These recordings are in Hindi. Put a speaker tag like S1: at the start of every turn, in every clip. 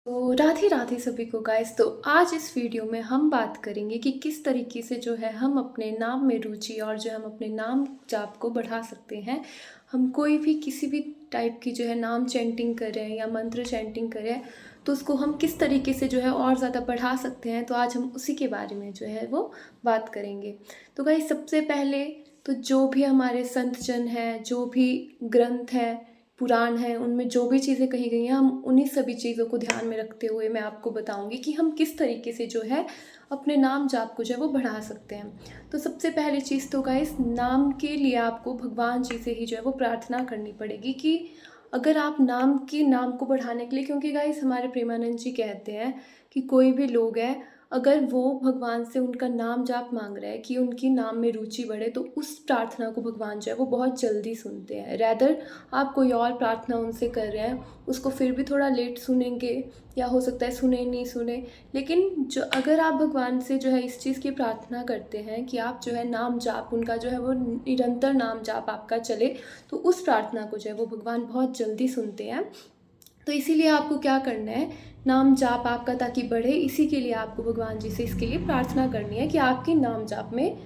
S1: तो राधे राधे सभी को गाइस। तो आज इस वीडियो में हम बात करेंगे कि किस तरीके से जो है हम अपने नाम में रुचि और जो हम अपने नाम जाप को बढ़ा सकते हैं। हम कोई भी किसी भी टाइप की जो है नाम चैंटिंग कर रहे हैं या मंत्र चैंटिंग कर रहे हैं, तो उसको हम किस तरीके से जो है और ज़्यादा बढ़ा सकते हैं। तो आज हम उसी के बारे में जो है वो बात करेंगे। तो गाइस सबसे पहले तो जो भी हमारे संत जन हैं, जो भी ग्रंथ हैं, पुराण है, उनमें जो भी चीज़ें कही गई हैं, हम उन्हीं सभी चीज़ों को ध्यान में रखते हुए मैं आपको बताऊंगी कि हम किस तरीके से जो है अपने नाम जाप को जो है वो बढ़ा सकते हैं। तो सबसे पहली चीज़ तो गाइस, नाम के लिए आपको भगवान जी से ही जो है वो प्रार्थना करनी पड़ेगी कि अगर आप नाम को बढ़ाने के लिए, क्योंकि गाइस हमारे प्रेमानंद जी कहते हैं कि कोई भी लोग है, अगर वो भगवान से उनका नाम जाप मांग रहे हैं कि उनकी नाम में रुचि बढ़े, तो उस प्रार्थना को भगवान जो है वो बहुत जल्दी सुनते हैं। रैदर आप कोई और प्रार्थना उनसे कर रहे हैं, उसको फिर भी थोड़ा लेट सुनेंगे या हो सकता है सुने नहीं सुने। लेकिन जो अगर आप भगवान से जो है इस चीज़ की प्रार्थना करते हैं कि आप जो है नाम जाप उनका जो है वो निरंतर नाम जाप आपका चले, तो उस प्रार्थना को जो है वो भगवान बहुत जल्दी सुनते हैं। तो इसीलिए आपको क्या करना है, नाम जाप आपका ताकि बढ़े, इसी के लिए आपको भगवान जी से इसके लिए प्रार्थना करनी है कि आपकी नाम जाप में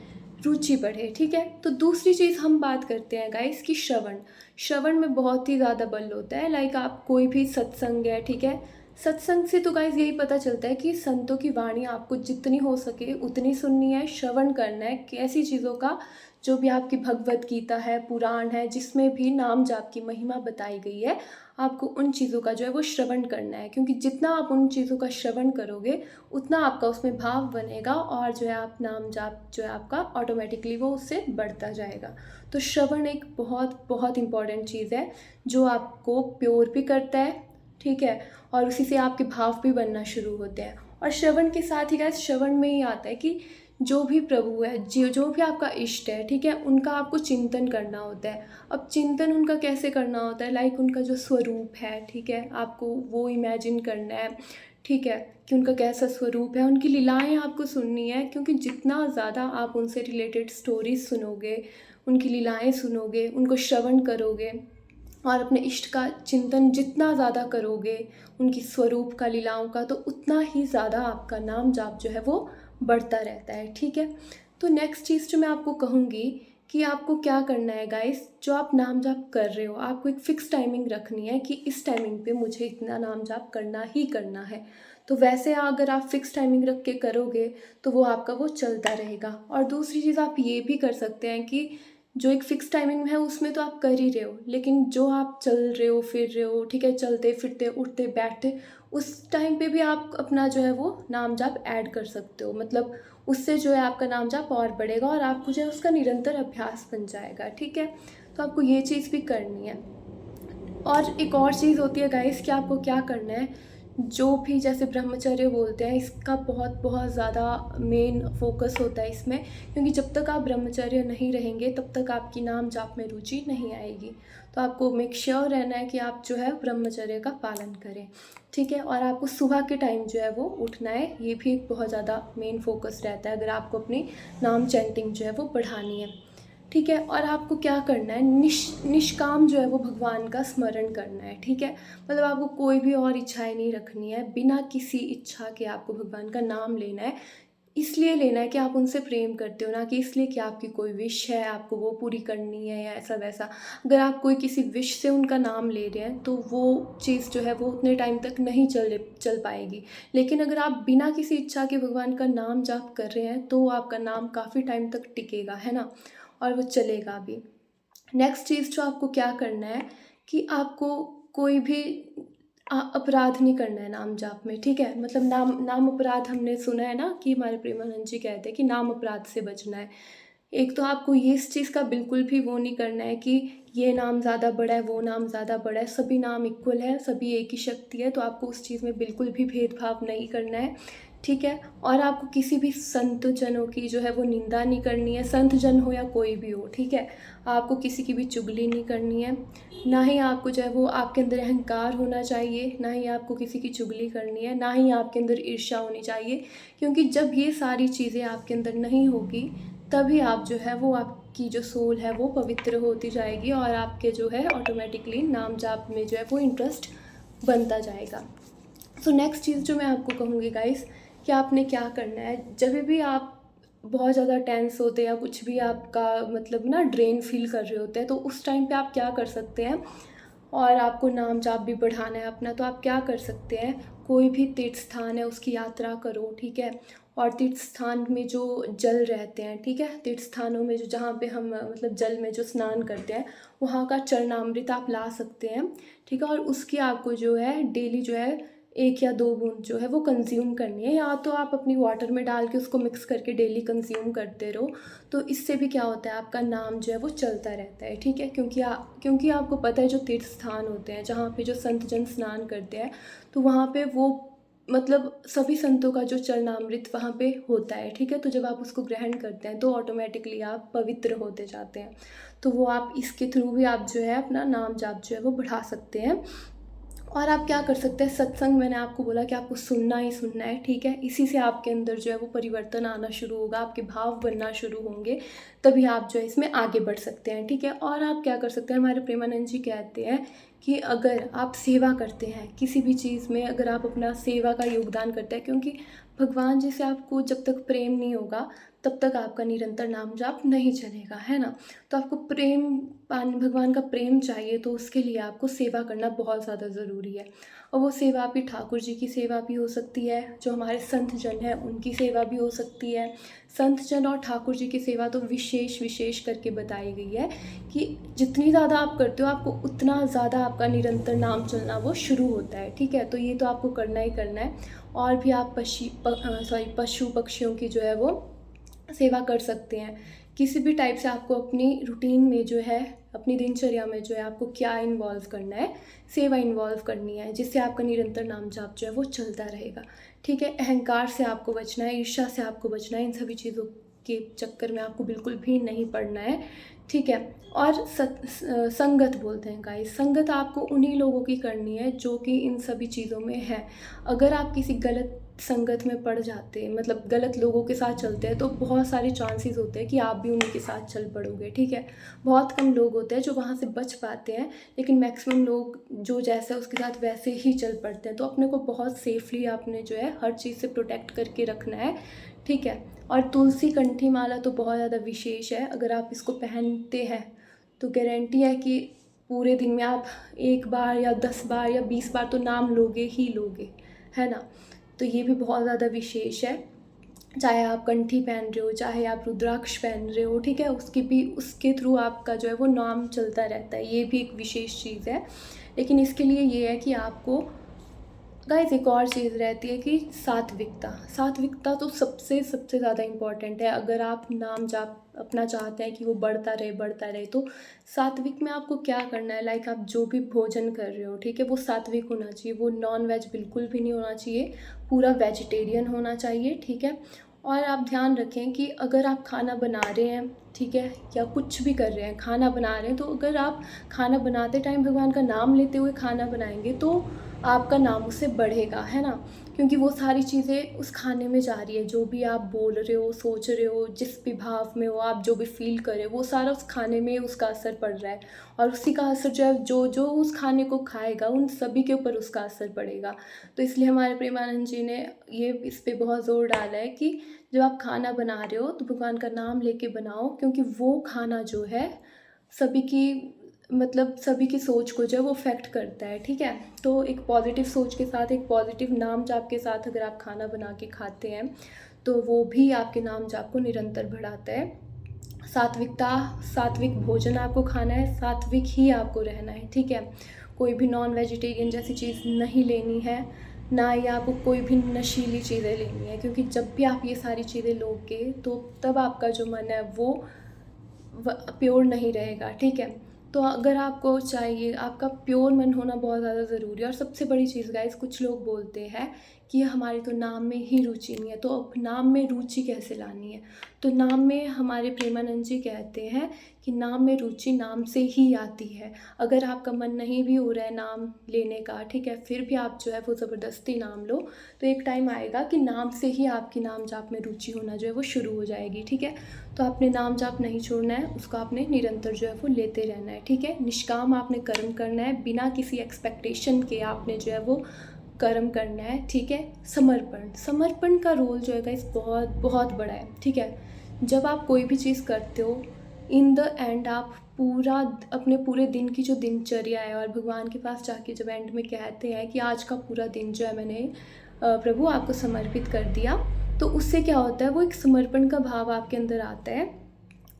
S1: रुचि बढ़े। ठीक है। तो दूसरी चीज़ हम बात करते हैं गाइस कि श्रवण में बहुत ही ज़्यादा बल होता है। लाइक आप कोई भी सत्संग है, ठीक है, सत्संग से तो गाइस यही पता चलता है कि संतों की वाणी आपको जितनी हो सके उतनी सुननी है, श्रवण करना है कि ऐसी चीज़ों का, जो भी आपकी भगवत गीता है, पुराण है, जिसमें भी नाम जाप की महिमा बताई गई है, आपको उन चीज़ों का जो है वो श्रवण करना है। क्योंकि जितना आप उन चीज़ों का श्रवण करोगे उतना आपका उसमें भाव बनेगा और जो है आप नाम जाप जो है आपका ऑटोमेटिकली वो उससे बढ़ता जाएगा। तो श्रवण एक बहुत बहुत इम्पॉर्टेंट चीज़ है जो आपको प्योर भी करता है, ठीक है, और उसी से आपके भाव भी बनना शुरू होते हैं। और श्रवण के साथ ही गाइस, श्रवण में ही आता है कि जो भी प्रभु है, जो भी आपका इष्ट है, ठीक है, उनका आपको चिंतन करना होता है। अब चिंतन उनका कैसे करना होता है, लाइक उनका जो स्वरूप है, ठीक है, आपको वो इमेजिन करना है, ठीक है, कि उनका कैसा स्वरूप है, उनकी लीलाएं आपको सुननी है। क्योंकि जितना ज़्यादा आप उनसे रिलेटेड स्टोरीज सुनोगे, उनकी लीलाएं सुनोगे, उनको श्रवण करोगे और अपने इष्ट का चिंतन जितना ज़्यादा करोगे, उनकी स्वरूप का, लीलाओं का, तो उतना ही ज़्यादा आपका नाम जाप जो है वो बढ़ता रहता है। ठीक है। तो नेक्स्ट चीज़ जो मैं आपको कहूँगी कि आपको क्या करना है गाइस, जो आप नाम जाप कर रहे हो, आपको एक फ़िक्स टाइमिंग रखनी है कि इस टाइमिंग पे मुझे इतना नाम जाप करना ही करना है। तो वैसे अगर आप फ़िक्स टाइमिंग रख के करोगे तो वो आपका वो चलता रहेगा। और दूसरी चीज़ आप ये भी कर सकते हैं कि जो एक फ़िक्स टाइमिंग है उसमें तो आप कर ही रहे हो, लेकिन जो आप चल रहे हो, फिर रहे हो, ठीक है, चलते फिरते उठते बैठते, उस टाइम पे भी आप अपना जो है वो नाम जाप ऐड कर सकते हो। मतलब उससे जो है आपका नाम जाप और बढ़ेगा और आपको जो है उसका निरंतर अभ्यास बन जाएगा। ठीक है। तो आपको ये चीज़ भी करनी है। और एक और चीज़ होती है गाइस कि आपको क्या करना है, जो भी जैसे ब्रह्मचर्य बोलते हैं, इसका बहुत बहुत ज़्यादा मेन फोकस होता है इसमें। क्योंकि जब तक आप ब्रह्मचर्य नहीं रहेंगे तब तक आपकी नाम जाप में रुचि नहीं आएगी। तो आपको मेक श्योर रहना है कि आप जो है ब्रह्मचर्य का पालन करें। ठीक है। और आपको सुबह के टाइम जो है वो उठना है, ये भी एक बहुत ज़्यादा मेन फोकस रहता है अगर आपको अपनी नाम चैंटिंग जो है वो बढ़ानी है। ठीक है। और आपको क्या करना है, निष्काम जो है वो भगवान का स्मरण करना है। ठीक है। मतलब आपको कोई भी और इच्छाएं नहीं रखनी है, बिना किसी इच्छा के आपको भगवान का नाम लेना है। इसलिए लेना है कि आप उनसे प्रेम करते हो, ना कि इसलिए कि आपकी कोई विश है आपको वो पूरी करनी है या ऐसा वैसा। अगर आप कोई किसी विश से उनका नाम ले रहे हैं तो वो चीज़ जो है वो उतने टाइम तक नहीं चल पाएगी। लेकिन अगर आप बिना किसी इच्छा के भगवान का नाम जाप कर रहे हैं तो आपका नाम काफ़ी टाइम तक टिकेगा, है ना, और वो चलेगा भी। नेक्स्ट चीज़ जो आपको क्या करना है कि आपको कोई भी अपराध नहीं करना है नाम जाप में। ठीक है। मतलब नाम नाम अपराध हमने सुना है ना कि हमारे प्रेमानंद जी कहते हैं कि नाम अपराध से बचना है। एक तो आपको ये इस चीज़ का बिल्कुल भी वो नहीं करना है कि ये नाम ज़्यादा बड़ा है, वो नाम ज़्यादा बड़ा है। सभी नाम इक्वल है, सभी एक ही शक्ति है, तो आपको उस चीज़ में बिल्कुल भी भेदभाव नहीं करना है। ठीक है। और आपको किसी भी संत जनों की जो है वो निंदा नहीं करनी है, संत जन हो या कोई भी हो। ठीक है। आपको किसी की भी चुगली नहीं करनी है, ना ही आपको जो है वो आपके अंदर अहंकार होना चाहिए, ना ही आपको किसी की चुगली करनी है, ना ही आपके अंदर ईर्ष्या होनी चाहिए। क्योंकि जब ये सारी चीज़ें आपके अंदर नहीं होगी तभी आप जो है वो, आपकी जो सोल है वो पवित्र होती जाएगी और आपके जो है ऑटोमेटिकली नाम जाप में जो है वो इंटरेस्ट बनता जाएगा। सो नेक्स्ट चीज़ जो मैं आपको कहूँगी गाइस, कि आपने क्या करना है जब भी आप बहुत ज़्यादा टेंस होते हैं या कुछ भी आपका मतलब ना ड्रेन फील कर रहे होते हैं, तो उस टाइम पे आप क्या कर सकते हैं, और आपको नाम जाप भी बढ़ाना है अपना, तो आप क्या कर सकते हैं, कोई भी तीर्थ स्थान है उसकी यात्रा करो, ठीक है। और तीर्थ स्थान में जो जल रहते हैं, ठीक है, तीर्थ स्थानों में जो जहाँ पे हम मतलब जल में जो स्नान करते हैं, वहाँ का चरणामृत आप ला सकते हैं, ठीक है। और उसकी आपको जो है डेली जो है 1 या 2 बूंद जो है वो कंज्यूम करनी है, या तो आप अपनी वाटर में डाल के उसको मिक्स करके डेली कंज्यूम करते रहो। तो इससे भी क्या होता है, आपका नाम जो है वो चलता रहता है, ठीक है। क्योंकि आपको पता है जो तीर्थ स्थान होते हैं जहाँ पे जो संत जन स्नान करते हैं, तो वहाँ पे वो मतलब सभी संतों का जो चरणामृत वहाँ पे होता है, ठीक है। तो जब आप उसको ग्रहण करते हैं तो ऑटोमेटिकली आप पवित्र होते जाते हैं। तो वो आप इसके थ्रू भी आप जो है अपना नाम जाप जो है वो बढ़ा सकते हैं। और आप क्या कर सकते हैं, सत्संग मैंने आपको बोला कि आपको सुनना ही सुनना है, ठीक है। इसी से आपके अंदर जो है वो परिवर्तन आना शुरू होगा, आपके भाव बनना शुरू होंगे, तभी आप जो है इसमें आगे बढ़ सकते हैं, ठीक है। और आप क्या कर सकते हैं, हमारे प्रेमानंद जी कहते हैं कि अगर आप सेवा करते हैं किसी भी चीज़ में, अगर आप अपना सेवा का योगदान करते हैं, क्योंकि भगवान जी से आपको जब तक प्रेम नहीं होगा तब तक आपका निरंतर नाम जाप नहीं चलेगा, है ना। तो आपको प्रेम भगवान का प्रेम चाहिए, तो उसके लिए आपको सेवा करना बहुत ज़्यादा ज़रूरी है। और वो सेवा भी ठाकुर जी की सेवा भी हो सकती है, जो हमारे संत जन हैं उनकी सेवा भी हो सकती है। संत जन और ठाकुर जी की सेवा तो विशेष विशेष करके बताई गई है कि जितनी ज़्यादा आप करते हो आपको उतना ज़्यादा आपका निरंतर नाम चलना वो शुरू होता है, ठीक है। तो ये तो आपको करना ही करना है। और भी आप पशु पक्षियों की जो है वो सेवा कर सकते हैं। किसी भी टाइप से आपको अपनी रूटीन में जो है, अपनी दिनचर्या में जो है आपको क्या इन्वॉल्व करना है, सेवा इन्वॉल्व करनी है, जिससे आपका निरंतर नाम जाप जो है वो चलता रहेगा, ठीक है। अहंकार से आपको बचना है, ईर्ष्या से आपको बचना है, इन सभी चीज़ों के चक्कर में आपको बिल्कुल भी नहीं पड़ना है, ठीक है। और संगत बोलते हैं गाइस, संगत आपको उन्हीं लोगों की करनी है जो कि इन सभी चीज़ों में है। अगर आप किसी गलत संगत में पड़ जाते हैं, मतलब गलत लोगों के साथ चलते हैं, तो बहुत सारे चांसेस होते हैं कि आप भी उन्हीं के साथ चल पड़ोगे, ठीक है। बहुत कम लोग होते हैं जो वहाँ से बच पाते हैं, लेकिन मैक्सिमम लोग जो जैसा है उसके साथ वैसे ही चल पड़ते हैं। तो अपने को बहुत सेफली आपने जो है हर चीज़ से प्रोटेक्ट करके रखना है, ठीक है। और तुलसी कंठी माला तो बहुत ज़्यादा विशेष है, अगर आप इसको पहनते हैं तो गारंटी है कि पूरे दिन में आप 1 बार या 10 बार या 20 बार तो नाम लोगे ही लोगे, है ना। तो ये भी बहुत ज़्यादा विशेष है, चाहे आप कंठी पहन रहे हो, चाहे आप रुद्राक्ष पहन रहे हो, ठीक है, उसके थ्रू आपका जो है वो नाम चलता रहता है, ये भी एक विशेष चीज़ है। लेकिन इसके लिए ये है कि आपको गाइस एक और चीज़ रहती है कि सात्विकता तो सबसे ज़्यादा इम्पॉर्टेंट है। अगर आप नाम जाप अपना चाहते हैं कि वो बढ़ता रहे, तो सात्विक में आपको क्या करना है, लाइक आप जो भी भोजन कर रहे हो, ठीक है, वो सात्विक होना चाहिए, वो नॉन वेज बिल्कुल भी नहीं होना चाहिए, पूरा वेजिटेरियन होना चाहिए, ठीक है। और आप ध्यान रखें कि अगर आप खाना बना रहे हैं, ठीक है, या कुछ भी कर रहे हैं, खाना बना रहे हैं, तो अगर आप खाना बनाते टाइम भगवान का नाम लेते हुए खाना बनाएंगे तो आपका नाम उससे बढ़ेगा, है ना। क्योंकि वो सारी चीज़ें उस खाने में जा रही है, जो भी आप बोल रहे हो, सोच रहे हो, जिस भी भाव में हो, आप जो भी फील कर रहे हो, वो सारा उस खाने में उसका असर पड़ रहा है। और उसी का असर जो है, जो जो उस खाने को खाएगा उन सभी के ऊपर उसका असर पड़ेगा। तो इसलिए हमारे प्रेमानंद जी ने ये इस पर बहुत ज़ोर डाला है कि जब आप खाना बना रहे हो तो भगवान का नाम लेके बनाओ, क्योंकि वो खाना जो है सभी की मतलब सभी की सोच को जो है वो अफेक्ट करता है, ठीक है। तो एक पॉजिटिव सोच के साथ, एक पॉजिटिव नाम जाप के साथ अगर आप खाना बना के खाते हैं तो वो भी आपके नाम जाप को निरंतर बढ़ाता है। सात्विक भोजन आपको खाना है, सात्विक ही आपको रहना है, ठीक है। कोई भी नॉन वेजिटेरियन जैसी चीज़ नहीं लेनी है, ना ही आपको कोई भी नशीली चीज़ें लेनी है, क्योंकि जब भी आप ये सारी चीज़ें लोगे तो तब आपका जो मन है वो प्योर नहीं रहेगा, ठीक है। तो अगर आपको चाहिए, आपका प्योर मन होना बहुत ज़्यादा ज़रूरी है। और सबसे बड़ी चीज़ गाइस, कुछ लोग बोलते हैं कि हमारी तो नाम में ही रुचि नहीं है, तो अब नाम में रुचि कैसे लानी है। तो नाम में हमारे प्रेमानंद जी कहते हैं कि नाम में रुचि नाम से ही आती है। अगर आपका मन नहीं भी हो रहा है नाम लेने का, ठीक है, फिर भी आप जो है वो ज़बरदस्ती नाम लो, तो एक टाइम आएगा कि नाम से ही आपकी नाम जाप में रुचि होना जो है वो शुरू हो जाएगी, ठीक है। तो आपने नाम जाप नहीं छोड़ना है, उसको आपने निरंतर जो है वो लेते रहना है, ठीक है। निष्काम आपने कर्म करना है, बिना किसी एक्सपेक्टेशन के आपने जो है वो कर्म करना है, ठीक है। समर्पण का रोल जो है गाइस बहुत बहुत बड़ा है, ठीक है। जब आप कोई भी चीज़ करते हो, इन द एंड आप पूरा अपने पूरे दिन की जो दिनचर्या है और भगवान के पास जाके जब एंड में कहते हैं कि आज का पूरा दिन जो है मैंने प्रभु आपको समर्पित कर दिया, तो उससे क्या होता है, वो एक समर्पण का भाव आपके अंदर आता है।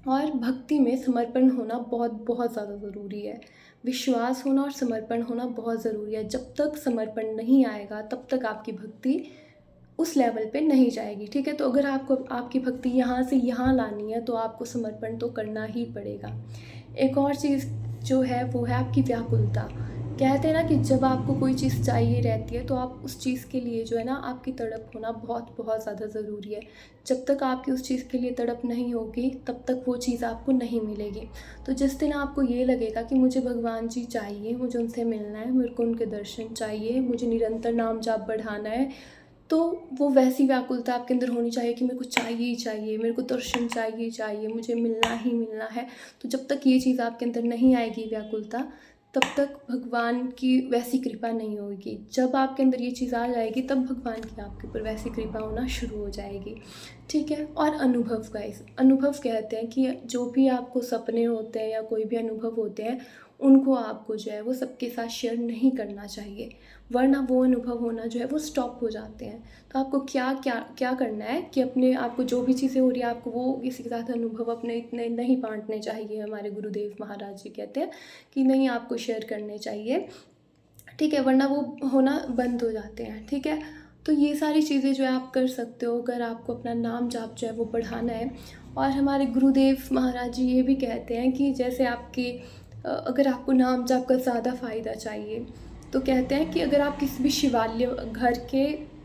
S1: और भक्ति में समर्पण होना बहुत बहुत ज़्यादा ज़रूरी है। विश्वास होना और समर्पण होना बहुत ज़रूरी है। जब तक समर्पण नहीं आएगा तब तक आपकी भक्ति उस लेवल पे नहीं जाएगी, ठीक है। तो अगर आपको आपकी भक्ति यहाँ से यहाँ लानी है तो आपको समर्पण तो करना ही पड़ेगा। एक और चीज़ जो है वो है आपकी व्याकुलता। कहते हैं ना कि जब आपको कोई चीज़ चाहिए रहती है तो आप उस चीज़ के लिए जो है ना, आपकी तड़प होना बहुत बहुत ज़्यादा ज़रूरी है। जब तक आपकी उस चीज़ के लिए तड़प नहीं होगी तब तक वो चीज़ आपको नहीं मिलेगी। तो जिस दिन आपको ये लगेगा कि मुझे भगवान जी चाहिए, मुझे उनसे मिलना है, मेरे को उनके दर्शन चाहिए, मुझे निरंतर नाम जाप बढ़ाना है, तो वो वैसी व्याकुलता आपके अंदर होनी चाहिए कि मेरे को चाहिए ही चाहिए, मेरे को दर्शन चाहिए ही चाहिए, मुझे मिलना ही मिलना है। तो जब तक ये चीज़ आपके अंदर नहीं आएगी व्याकुलता, तब तक भगवान की वैसी कृपा नहीं होगी। जब आपके अंदर ये चीज़ आ जाएगी तब भगवान की आपके ऊपर वैसी कृपा होना शुरू हो जाएगी, ठीक है। और अनुभव गाइस, अनुभव कहते हैं कि जो भी आपको सपने होते हैं या कोई भी अनुभव होते हैं, उनको आपको जो है वो सबके साथ शेयर नहीं करना चाहिए, वरना वो अनुभव होना जो है वो स्टॉप हो जाते हैं। तो आपको क्या क्या क्या करना है कि अपने आपको जो भी चीज़ें हो रही है आपको वो किसी के साथ अनुभव अपने इतने नहीं बांटने चाहिए। हमारे गुरुदेव महाराज जी कहते हैं कि नहीं, आपको शेयर करने चाहिए, ठीक है, वरना वो होना बंद हो जाते हैं, ठीक है। तो ये सारी चीज़ें जो है आप कर सकते हो अगर आपको अपना नाम जाप जो है वो बढ़ाना है। और हमारे गुरुदेव महाराज जी ये भी कहते हैं कि जैसे आपके अगर आपको नाम जाप का ज़्यादा फ़ायदा चाहिए तो कहते हैं कि अगर आप किसी भी शिवालय घर के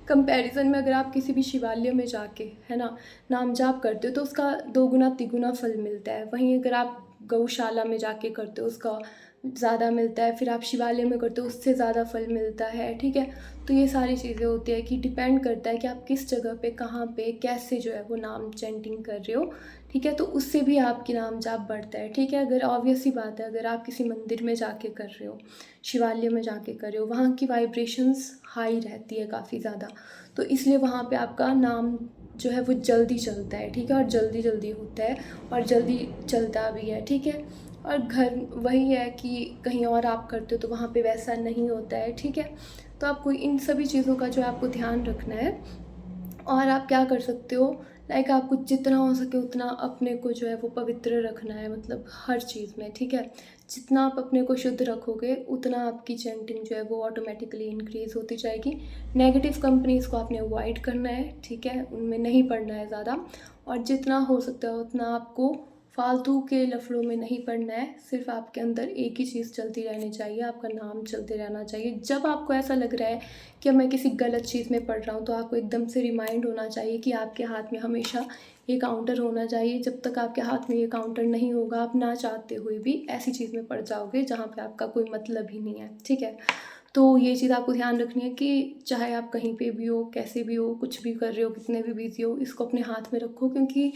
S1: कंपैरिजन में अगर आप किसी भी शिवालय में जाके, है ना, नाम जाप करते हो तो उसका 2 गुना 3 गुना फल मिलता है। वहीं अगर आप गौशाला में जाके करते हो उसका ज़्यादा मिलता है, फिर आप शिवालय में करते हो उससे ज़्यादा फल मिलता है, ठीक है। तो ये सारी चीज़ें होती है कि डिपेंड करता है कि आप किस जगह पे, कहाँ पे, कैसे जो है वो नाम चैंटिंग कर रहे हो, ठीक है। तो उससे भी आपकी नाम जाप बढ़ता है, ठीक है। अगर ऑब्वियस ही बात है, अगर आप किसी मंदिर में जाके कर रहे हो, शिवालय में जाके कर रहे हो, वहाँ की वाइब्रेशंस हाई रहती है काफ़ी ज़्यादा, तो इसलिए वहाँ पे आपका नाम जो है वो जल्दी चलता है, ठीक है, और जल्दी जल्दी होता है और जल्दी चलता भी है, ठीक है। और घर वही है कि कहीं और आप करते हो तो वहाँ पे वैसा नहीं होता है, ठीक है। तो आपको इन सभी चीज़ों का जो है आपको ध्यान रखना है। और आप क्या कर सकते हो, लाइक आपको जितना हो सके उतना अपने को जो है वो पवित्र रखना है, मतलब हर चीज़ में, ठीक है। जितना आप अपने को शुद्ध रखोगे उतना आपकी चैंटिंग जो है वो ऑटोमेटिकली इंक्रीज़ होती जाएगी। नेगेटिव कंपनीज़ को आपने अवॉइड करना है, ठीक है, उनमें नहीं पड़ना है ज़्यादा। और जितना हो सकता है उतना आपको फालतू के लफड़ों में नहीं पड़ना है। सिर्फ आपके अंदर एक ही चीज़ चलती रहनी चाहिए, आपका नाम चलते रहना चाहिए। जब आपको ऐसा लग रहा है कि मैं किसी गलत चीज़ में पढ़ रहा हूँ तो आपको एकदम से रिमाइंड होना चाहिए कि आपके हाथ में हमेशा ये काउंटर होना चाहिए। जब तक आपके हाथ में ये काउंटर नहीं होगा, आप ना चाहते हुए भी ऐसी चीज़ में पड़ जाओगे जहाँ पे आपका कोई मतलब ही नहीं है, ठीक है। तो ये चीज़ आपको ध्यान रखनी है कि चाहे आप कहीं पे भी हो, कैसे भी हो, कुछ भी कर रहे हो, कितने भी बिजी हो, इसको अपने हाथ में रखो। क्योंकि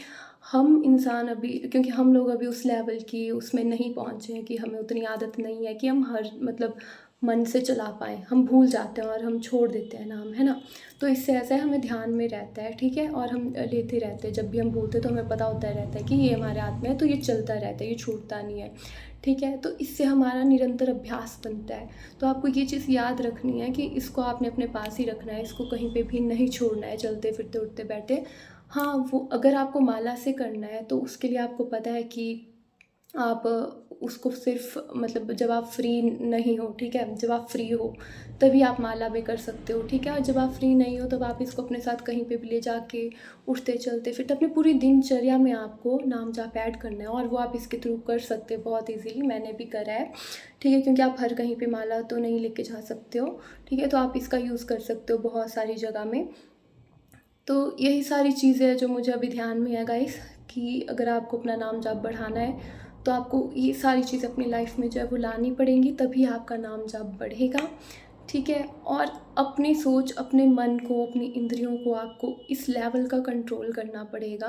S1: हम लोग अभी उस लेवल की उसमें नहीं पहुँचे हैं कि हमें उतनी आदत नहीं है कि हम हर मतलब मन से चला पाएँ। हम भूल जाते हैं और हम छोड़ देते हैं नाम, है ना। तो इससे ऐसा है, हमें ध्यान में रहता है, ठीक है, और हम लेते रहते हैं। जब भी हम भूलते हैं तो हमें पता होता रहता है कि ये हमारे हाथ में है, तो ये चलता रहता है, ये छूटता नहीं है, ठीक है। तो इससे हमारा निरंतर अभ्यास बनता है। तो आपको ये चीज़ याद रखनी है कि इसको आपने अपने पास ही रखना है, इसको कहीं पे भी नहीं छोड़ना है, चलते फिरते उठते बैठे। हाँ, वो अगर आपको माला से करना है तो उसके लिए आपको पता है कि आप उसको सिर्फ मतलब जब आप फ्री नहीं हो, ठीक है, जब आप फ्री हो तभी आप माला में कर सकते हो, ठीक है। और जब आप फ्री नहीं हो तब आप इसको अपने साथ कहीं पे भी ले जाके उठते चलते फिर अपनी पूरी दिनचर्या में आपको नाम जाप ऐड करना है। और वो आप इसके थ्रू कर सकते हो बहुत इजीली, मैंने भी करा है, ठीक है। क्योंकि आप हर कहीं पे माला तो नहीं लेके जा सकते हो, ठीक है। तो आप इसका यूज़ कर सकते हो बहुत सारी जगह में। तो यही सारी चीज़ें हैं जो मुझे अभी ध्यान में है गाइस, कि अगर आपको अपना नाम जाप बढ़ाना है तो आपको ये सारी चीज़ें अपनी लाइफ में जो है वो लानी पड़ेंगी, तभी आपका नाम जाप बढ़ेगा, ठीक है। और अपनी सोच, अपने मन को, अपनी इंद्रियों को आपको इस लेवल का कंट्रोल करना पड़ेगा।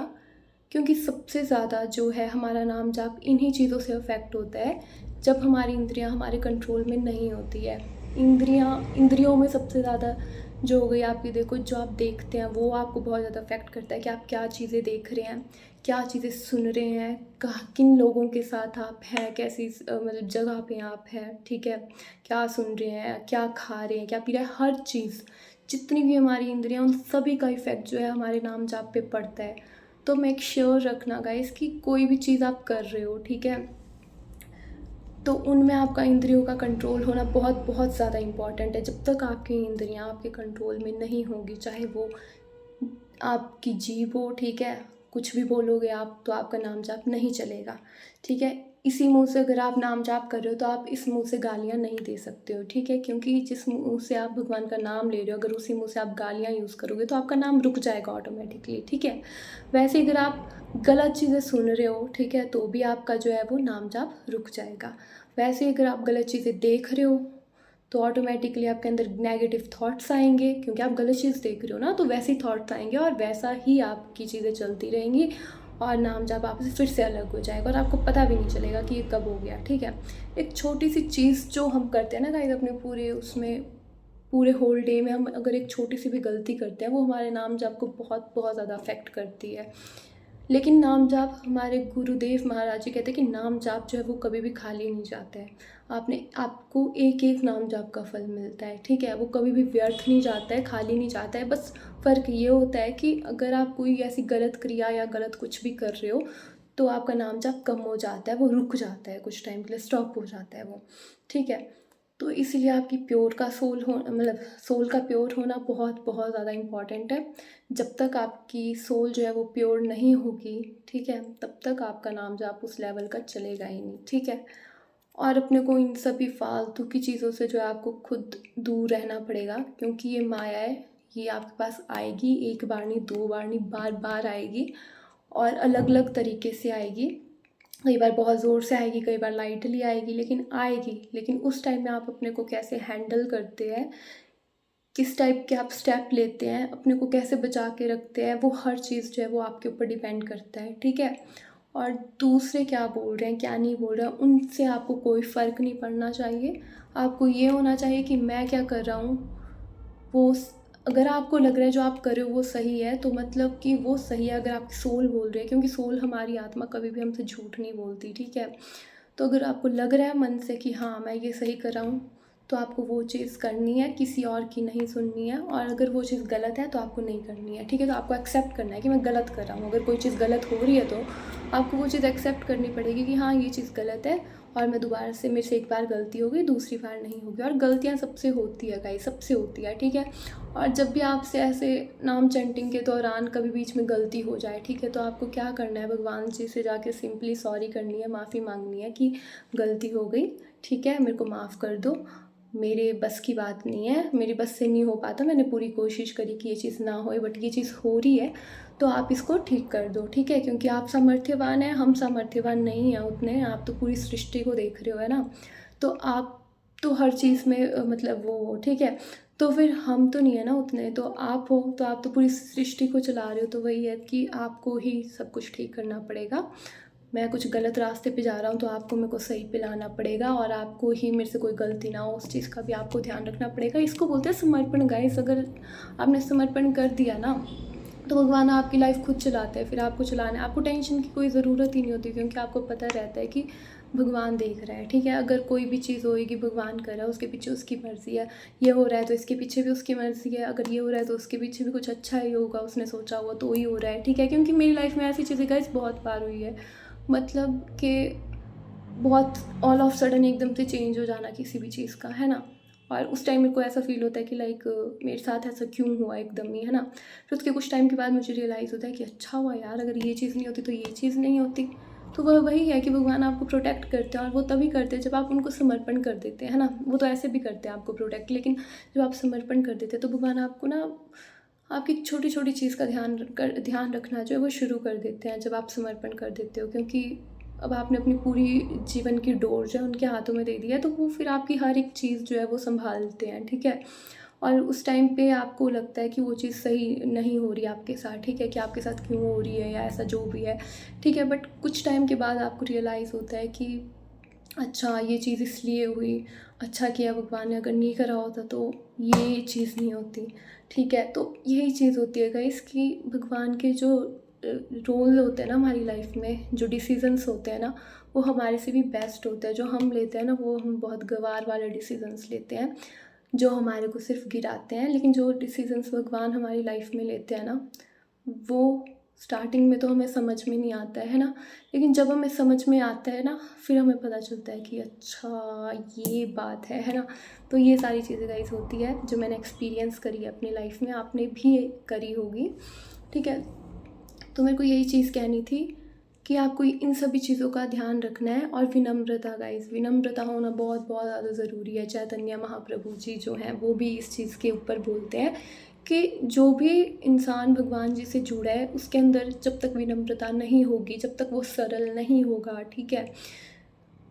S1: क्योंकि सबसे ज़्यादा जो है हमारा नाम जाप इन्हीं चीज़ों से अफेक्ट होता है, जब हमारी इंद्रियां हमारे कंट्रोल में नहीं होती है, इंद्रियों में सबसे ज़्यादा जो हो गई आपकी, देखो जो आप देखते हैं वो आपको बहुत ज़्यादा अफेक्ट करता है कि आप क्या चीज़ें देख रहे हैं, क्या चीज़ें सुन रहे हैं, कहाँ किन लोगों के साथ आप हैं, कैसी मतलब जगह पे आप हैं, ठीक है, क्या सुन रहे हैं, क्या खा रहे हैं, क्या पी रहे हैं, हर चीज़, जितनी भी हमारी इंद्रियां, उन सभी का इफ़ेक्ट जो है हमारे नाम जाप पे पड़ता है। तो मेक श्योर रखना गाइस कि कोई भी चीज़ आप कर रहे हो, ठीक है, तो उनमें आपका इंद्रियों का कंट्रोल होना बहुत बहुत ज़्यादा इम्पॉर्टेंट है। जब तक आपकी इंद्रियां आपके कंट्रोल में नहीं होंगी, चाहे वो आपकी जीभ हो, ठीक है, कुछ भी बोलोगे आप तो आपका नाम जाप नहीं चलेगा, ठीक है। इसी मुंह से अगर आप नाम जाप कर रहे हो तो आप इस मुंह से गालियाँ नहीं दे सकते हो, ठीक है, क्योंकि जिस मुंह से आप भगवान का नाम ले रहे हो, अगर उसी मुंह से आप गालियाँ यूज़ करोगे तो आपका नाम रुक जाएगा ऑटोमेटिकली, ठीक है। वैसे अगर आप गलत चीज़ें सुन रहे हो, ठीक है, तो भी आपका जो है वो नाम जाप रुक जाएगा। वैसे अगर आप गलत चीज़ें देख रहे हो तो ऑटोमेटिकली आपके अंदर नेगेटिव थॉट्स आएंगे, क्योंकि आप गलत चीज़ देख रहे हो ना, तो वैसे ही थॉट्स आएंगे और वैसा ही आपकी चीज़ें चलती रहेंगी और नाम जाप आपसे फिर से अलग हो जाएगा और आपको पता भी नहीं चलेगा कि ये कब हो गया, ठीक है। एक छोटी सी चीज़ जो हम करते हैं ना गाइस अपने पूरे उसमें, पूरे होल डे में हम अगर एक छोटी सी भी गलती करते हैं वो हमारे नाम जाप को बहुत बहुत ज़्यादा अफेक्ट करती है। लेकिन नाम जाप, हमारे गुरुदेव महाराज जी कहते हैं कि नाम जाप जो है वो कभी भी खाली नहीं जाता है। आपको एक एक नाम जाप का फल मिलता है, ठीक है, वो कभी भी व्यर्थ नहीं जाता है, खाली नहीं जाता है। बस फ़र्क ये होता है कि अगर आप कोई ऐसी गलत क्रिया या गलत कुछ भी कर रहे हो तो आपका नाम जाप कम हो जाता है, वो रुक जाता है, कुछ टाइम के लिए स्टॉप हो जाता है वो, ठीक है। तो इसीलिए आपकी प्योर का सोल हो, मतलब सोल का प्योर होना बहुत बहुत ज़्यादा इम्पॉर्टेंट है। जब तक आपकी सोल जो है वो प्योर नहीं होगी, ठीक है, तब तक आपका नाम जाप उस लेवल का चलेगा ही नहीं, ठीक है। और अपने को इन सभी फालतू की चीज़ों से जो है आपको खुद दूर रहना पड़ेगा, क्योंकि ये माया है, ये आपके पास आएगी, एक बार नहीं, दो बार नहीं, बार बार आएगी और अलग अलग तरीके से आएगी। कई बार बहुत ज़ोर से आएगी, कई बार लाइटली आएगी, लेकिन आएगी। लेकिन उस टाइम में आप अपने को कैसे हैंडल करते हैं, किस टाइप के आप स्टेप लेते हैं, अपने को कैसे बचा के रखते हैं, वो हर चीज़ जो है वो आपके ऊपर डिपेंड करता है, ठीक है। और दूसरे क्या बोल रहे हैं, क्या नहीं बोल रहे हैं, उनसे आपको कोई फ़र्क नहीं पड़ना चाहिए। आपको ये होना चाहिए कि मैं क्या कर रहा हूँ वो अगर आपको लग रहा है जो आप कर रहे हो वो सही है, तो मतलब कि वो सही है। अगर आपकी सोल बोल रही है, क्योंकि सोल, हमारी आत्मा कभी भी हमसे झूठ नहीं बोलती, ठीक है। तो अगर आपको लग रहा है मन से कि हाँ मैं ये सही कर रहा हूँ, तो आपको वो चीज़ करनी है, किसी और की नहीं सुननी है। और अगर वो चीज़ गलत है तो आपको नहीं करनी है, ठीक है। तो आपको एक्सेप्ट करना है कि मैं गलत कर रहा हूँ। अगर कोई चीज़ गलत हो रही है तो आपको वो चीज़ एक्सेप्ट करनी पड़ेगी कि हाँ ये चीज़ गलत है और मैं दोबारा से, मेरे से एक बार गलती हो गई, दूसरी बार नहीं होगी। और गलतियाँ सबसे होती है गाइस, सबसे होती है, ठीक है। और जब भी आपसे ऐसे नाम चैंटिंग के दौरान कभी बीच में गलती हो जाए, ठीक है, तो आपको क्या करना है, भगवान जी से जाके सिंपली सॉरी करनी है, माफ़ी मांगनी है कि गलती हो गई, ठीक है, मेरे को माफ़ कर दो, मेरे बस की बात नहीं है, मेरी बस से नहीं हो पाता, मैंने पूरी कोशिश करी कि ये चीज़ ना होए, बट ये चीज़ हो रही है, तो आप इसको ठीक कर दो, ठीक है। क्योंकि आप सामर्थ्यवान हैं, हम सामर्थ्यवान नहीं हैं उतने, आप तो पूरी सृष्टि को देख रहे हो, है ना। तो आप तो हर चीज़ में मतलब वो हो, ठीक है। तो फिर हम तो नहीं है ना उतने, तो आप हो, तो आप तो पूरी सृष्टि को चला रहे हो, तो वही है कि आपको ही सब कुछ ठीक करना पड़ेगा। मैं कुछ गलत रास्ते पे जा रहा हूँ तो आपको मेरे को सही पे लाना पड़ेगा, और आपको ही मेरे से कोई गलती ना हो उस चीज़ का भी आपको ध्यान रखना पड़ेगा। इसको बोलते हैं समर्पण गाइस। अगर आपने समर्पण कर दिया ना, तो भगवान आपकी लाइफ खुद चलाते हैं, फिर आपको चलाना है, आपको टेंशन की कोई ज़रूरत ही नहीं होती, क्योंकि आपको पता रहता है कि भगवान देख रहा है, ठीक है। अगर कोई भी चीज़ होएगी, भगवान कर रहा है, उसके पीछे उसकी मर्ज़ी है। ये हो रहा है तो इसके पीछे भी उसकी मर्ज़ी है, अगर ये हो रहा है तो उसके पीछे भी कुछ अच्छा ही होगा, उसने सोचा हुआ तो ही हो रहा है, ठीक है। क्योंकि मेरी लाइफ में ऐसी चीज़ें गाइस बहुत बार हुई है, मतलब कि बहुत ऑल ऑफ सडन एकदम से चेंज हो जाना किसी भी चीज़ का, है ना। और उस टाइम मेरे को ऐसा फील होता है कि लाइक मेरे साथ ऐसा क्यों हुआ एकदम ही, है ना। फिर उसके कुछ टाइम के बाद मुझे रियलाइज़ होता है कि अच्छा हुआ यार, अगर ये चीज़ नहीं होती तो ये चीज़ नहीं होती। तो वह वही है कि भगवान आपको प्रोटेक्ट करते हैं, और वो तभी करते हैं जब आप उनको समर्पण कर देते हैं, है ना। वो तो ऐसे भी करते हैं आपको प्रोटेक्ट, लेकिन जब आप समर्पण कर देते हैं तो भगवान आपको ना आपकी छोटी छोटी चीज़ का ध्यान रखना जो है वो शुरू कर देते हैं जब आप समर्पण कर देते हो। क्योंकि अब आपने अपनी पूरी जीवन की डोर जो है उनके हाथों में दे दी है, तो वो फिर आपकी हर एक चीज़ जो है वो संभालते हैं, ठीक है। और उस टाइम पे आपको लगता है कि वो चीज़ सही नहीं हो रही आपके साथ, ठीक है, कि आपके साथ क्यों हो रही है या ऐसा जो भी है, ठीक है। बट कुछ टाइम के बाद आपको रियलाइज़ होता है कि अच्छा ये चीज़ इसलिए हुई, अच्छा किया भगवान ने, अगर नहीं करा होता तो ये चीज़ नहीं होती। ठीक है, तो यही चीज़ होती है गाइस कि भगवान के जो रोल होते हैं ना हमारी लाइफ में, जो डिसीजंस होते हैं ना, वो हमारे से भी बेस्ट होते हैं। जो हम लेते हैं ना, वो हम बहुत गँवार वाले डिसीजंस लेते हैं, जो हमारे को सिर्फ गिराते हैं। लेकिन जो डिसीजंस भगवान हमारी लाइफ में लेते हैं ना, वो स्टार्टिंग में तो हमें समझ में नहीं आता है ना, लेकिन जब हमें समझ में आता है ना, फिर हमें पता चलता है कि अच्छा ये बात है ना। तो ये सारी चीज़ें गाइस होती है जो मैंने एक्सपीरियंस करी है अपनी लाइफ में, आपने भी करी होगी। ठीक है, तो मेरे को यही चीज़ कहनी थी कि आपको इन सभी चीज़ों का ध्यान रखना है। और विनम्रता गाइस, विनम्रता होना बहुत बहुत ज़्यादा ज़रूरी है। चैतन्य महाप्रभु जी जो हैं वो भी इस चीज़ के ऊपर बोलते हैं कि जो भी इंसान भगवान जी से जुड़ा है उसके अंदर जब तक विनम्रता नहीं होगी, जब तक वो सरल नहीं होगा, ठीक है,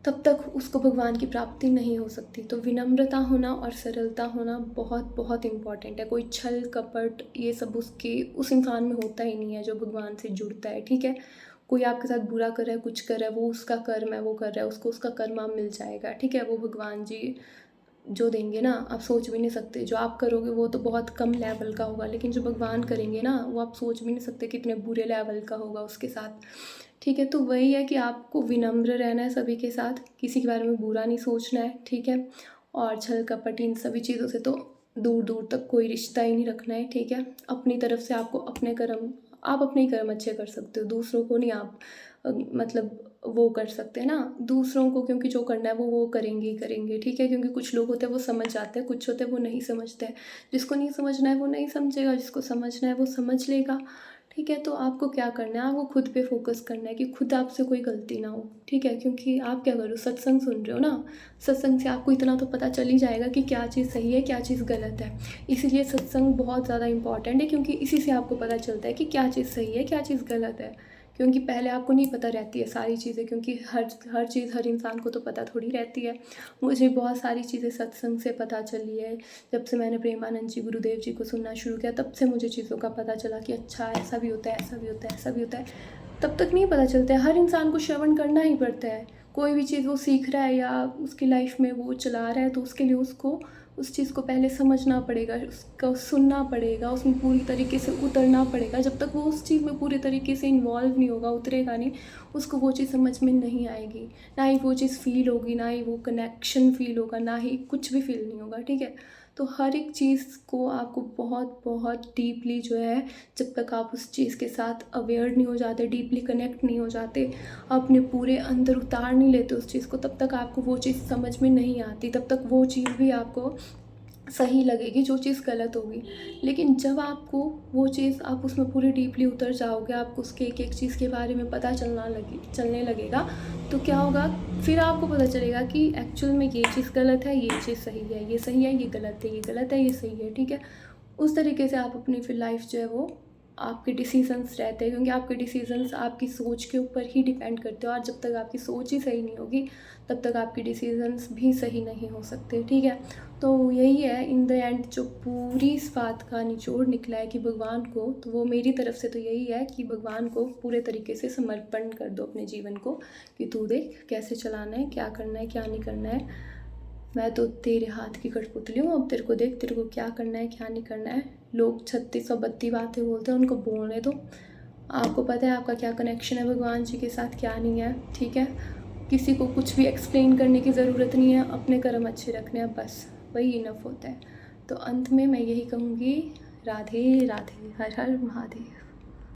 S1: तब तक उसको भगवान की प्राप्ति नहीं हो सकती। तो विनम्रता होना और सरलता होना बहुत बहुत इम्पॉर्टेंट है। कोई छल कपट ये सब उसके उस इंसान में होता ही नहीं है जो भगवान से जुड़ता है। ठीक है, कोई आपके साथ बुरा कर रहा है, कुछ कर रहा है, वो उसका कर्म है, वो कर रहा है, उसको उसका कर्मा मिल जाएगा। ठीक है, वो भगवान जी जो देंगे ना, आप सोच भी नहीं सकते। जो आप करोगे वो तो बहुत कम लेवल का होगा, लेकिन जो भगवान करेंगे ना, वो आप सोच भी नहीं सकते कितने बुरे लेवल का होगा उसके साथ। ठीक है, तो वही है कि आपको विनम्र रहना है सभी के साथ, किसी के बारे में बुरा नहीं सोचना है। ठीक है, और छल कपट इन सभी चीज़ों से तो दूर दूर तक कोई रिश्ता ही नहीं रखना है। ठीक है, अपनी तरफ से आपको अपने कर्म, आप अपने ही कर्म अच्छे कर सकते हो, दूसरों को नहीं आप मतलब वो कर सकते हैं ना दूसरों को, क्योंकि जो करना है वो करेंगे ही करेंगे। ठीक है, क्योंकि कुछ लोग होते हैं वो समझ जाते हैं, कुछ होते हैं वो नहीं समझते हैं। जिसको नहीं समझना है वो नहीं समझेगा, जिसको समझना है वो समझ लेगा। ठीक है, तो आपको क्या करना है, आपको खुद पे फोकस करना है कि खुद आपसे कोई गलती ना हो। ठीक है, क्योंकि आप क्या करो, सत्संग सुन रहे हो ना, सत्संग से आपको इतना तो पता चल ही जाएगा कि क्या चीज़ सही है क्या चीज़ गलत है। इसीलिए सत्संग बहुत ज़्यादा इंपॉर्टेंट है, क्योंकि इसी से आपको पता चलता है कि क्या चीज़ सही है क्या चीज़ गलत है। क्योंकि पहले आपको नहीं पता रहती है सारी चीज़ें, क्योंकि हर चीज़ हर इंसान को तो पता थोड़ी रहती है। मुझे बहुत सारी चीज़ें सत्संग से पता चली है। जब से मैंने प्रेमानंद जी गुरुदेव जी को सुनना शुरू किया, तब से मुझे चीज़ों का पता चला कि अच्छा ऐसा भी होता है, ऐसा भी होता है, ऐसा भी होता है। तब तक नहीं पता चलता है, हर इंसान को श्रवण करना ही पड़ता है। कोई भी चीज़ वो सीख रहा है या उसकी लाइफ में वो चला रहा है, तो उसके लिए उसको उस चीज़ को पहले समझना पड़ेगा, उसको सुनना पड़ेगा, उसमें पूरी तरीके से उतरना पड़ेगा। जब तक वो उस चीज़ में पूरे तरीके से इन्वॉल्व नहीं होगा, उतरेगा नहीं, उसको वो चीज़ समझ में नहीं आएगी, ना ही वो चीज़ फ़ील होगी, ना ही वो कनेक्शन फ़ील होगा, ना ही कुछ भी फ़ील नहीं होगा। ठीक है, तो हर एक चीज़ को आपको बहुत बहुत डीपली जो है, जब तक आप उस चीज़ के साथ अवेयर नहीं हो जाते, डीपली कनेक्ट नहीं हो जाते, अपने पूरे अंदर उतार नहीं लेते उस चीज़ को, तब तक आपको वो चीज़ समझ में नहीं आती, तब तक वो चीज़ भी आपको सही लगेगी जो चीज़ गलत होगी। लेकिन जब आपको वो चीज़, आप उसमें पूरी डीपली उतर जाओगे, आपको उसके एक एक चीज़ के बारे में पता चलने लगेगा, तो क्या होगा, फिर आपको पता चलेगा कि एक्चुअल में ये चीज़ गलत है, ये चीज़ सही है, ये सही है, ये गलत है, ये गलत है, ये सही है। ठीक है, उस तरीके से आप अपनी फिर लाइफ जो है वो आपके डिसीजंस रहते हैं, क्योंकि आपके डिसीजंस आपकी सोच के ऊपर ही डिपेंड करते हो, और जब तक आपकी सोच ही सही नहीं होगी तब तक आपके डिसीजंस भी सही नहीं हो सकते। ठीक है, तो यही है इन द एंड जो पूरी इस बात का निचोड़ निकला है कि भगवान को, तो वो मेरी तरफ से तो यही है कि भगवान को पूरे तरीके से समर्पण कर दो अपने जीवन को, कि तू देख कैसे चलाना है, क्या करना है क्या नहीं करना है, मैं तो तेरे हाथ की कठपुतली हूँ, अब तेरे को देख, तेरे को क्या करना है क्या नहीं करना है। लोग 3632 बातें बोलते हैं, उनको बोलने दो। आपको पता है आपका क्या कनेक्शन है भगवान जी के साथ, क्या नहीं है। ठीक है, किसी को कुछ भी एक्सप्लेन करने की ज़रूरत नहीं है, अपने कर्म अच्छे रखने हैं, बस वही इनफ होता है। तो अंत में मैं यही कहूँगी, राधे राधे, हर हर महादेव।